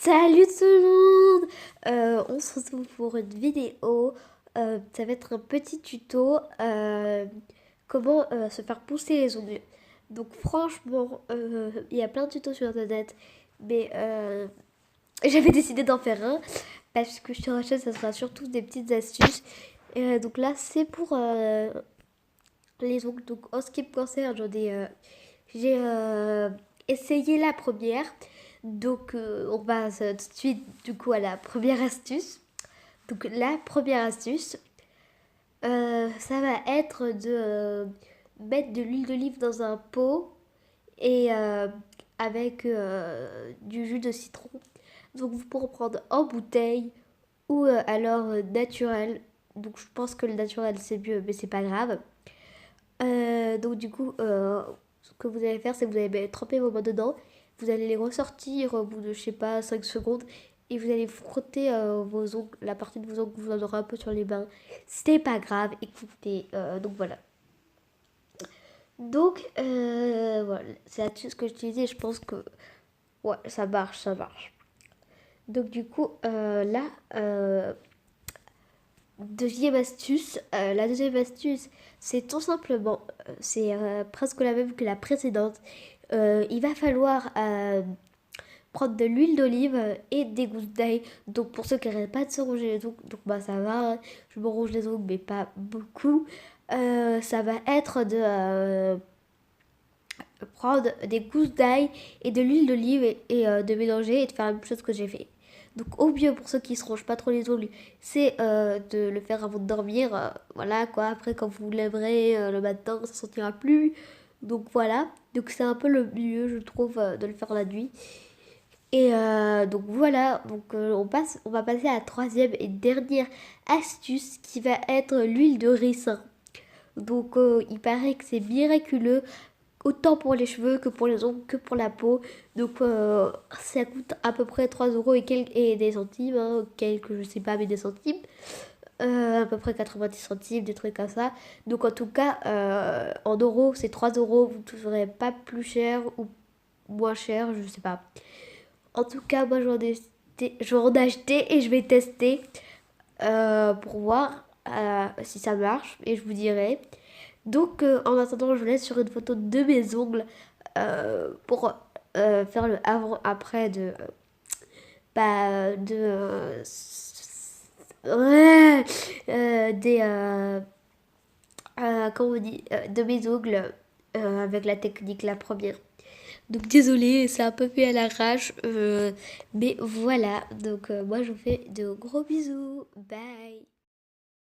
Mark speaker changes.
Speaker 1: Salut tout le monde. On se retrouve pour une vidéo. Ça va être un petit tuto comment se faire pousser les ongles. Donc franchement, il y a plein de tutos sur internet, mais j'avais décidé d'en faire un parce que sur la chaîne, ça sera surtout des petites astuces. Donc là, c'est pour les ongles. Donc en ce qui me concerne, j'ai essayé la première. Donc on passe tout de suite du coup à la première astuce. Donc la première astuce, ça va être de mettre de l'huile d'olive dans un pot et avec du jus de citron. Donc vous pourrez prendre en bouteille ou alors naturel. Donc je pense que le naturel c'est mieux, mais c'est pas grave. Donc du coup, ce que vous allez faire, c'est que vous allez tremper vos mains dedans. Vous allez les ressortir au bout de, je sais pas, 5 secondes. Et vous allez frotter vos ongles, la partie de vos ongles que vous en aurez un peu sur les mains. C'est pas grave, écoutez. Donc voilà. Donc voilà, c'est l'astuce que j'utilisais. Je pense que ouais, ça marche, ça marche. Donc du coup, là, deuxième astuce, la deuxième astuce, c'est tout simplement, c'est presque la même que la précédente. Il va falloir prendre de l'huile d'olive et des gousses d'ail. Donc pour ceux qui n'arrêtent pas de se ronger les ongles, donc bah ça va, hein. Je me ronge les ongles mais pas beaucoup. Ça va être de prendre des gousses d'ail et de l'huile d'olive et de mélanger et de faire la même chose que j'ai fait. Donc au mieux pour ceux qui se rongent pas trop les ongles, c'est de le faire avant de dormir. Voilà quoi, après quand vous vous lèverez le matin, ça sentira plus. Donc voilà, donc c'est un peu le mieux je trouve de le faire la nuit. Et donc voilà, donc on va passer à la troisième et dernière astuce qui va être l'huile de ricin. Donc il paraît que c'est miraculeux autant pour les cheveux que pour les ongles que pour la peau. Donc ça coûte à peu près 3 euros et des centimes, hein, quelques, je sais pas, mais des centimes. À peu près 90 centimes, des trucs comme ça. Donc en tout cas, en euros, c'est 3 euros. Vous ne trouverez pas plus cher ou moins cher, je sais pas. En tout cas, moi je vais en acheter et je vais tester pour voir si ça marche et je vous dirai. Donc en attendant, je vous laisse sur une photo de mes ongles pour faire le avant-après de ouais, des comment on dit de mes ongles avec la technique la première. Donc désolée, c'est un peu fait à l'arrache, mais voilà. Donc moi je vous fais de gros bisous. Bye.